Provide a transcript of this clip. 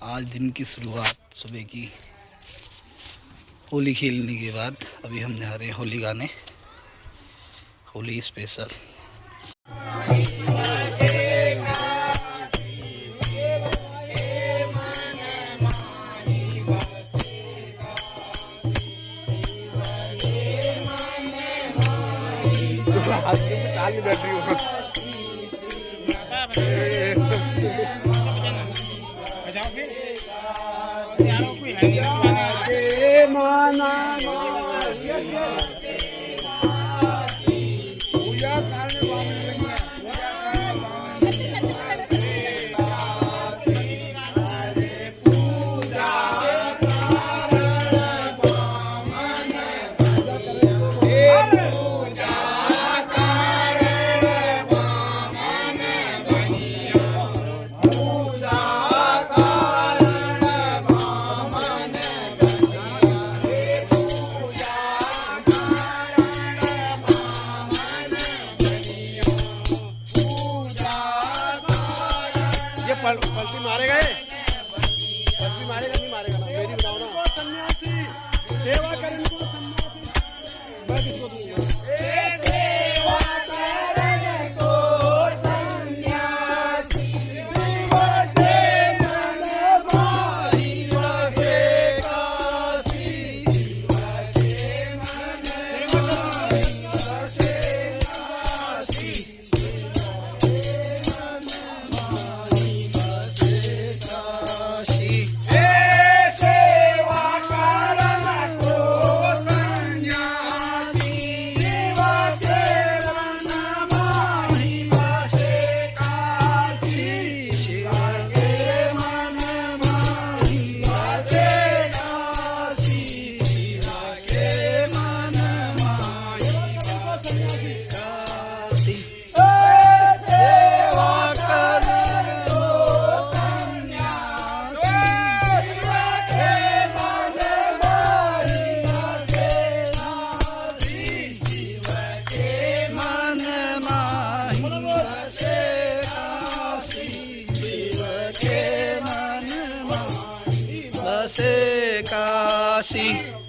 आज दिन की शुरुआत सुबह की होली खेलने के बाद अभी हम जा रहे हैं होली गाने, होली स्पेशल। पलटी मारेगा, पलटी मारेगा नहीं मारेगा ना, मेरी बताओ ना। सन्यासी सेवा करने को सन्यासी मैं किसको दूंगा? सेवा करने को सन्यासी बसे मन माही बसे काशी बसे मन माही बसे काशी बसे काशी।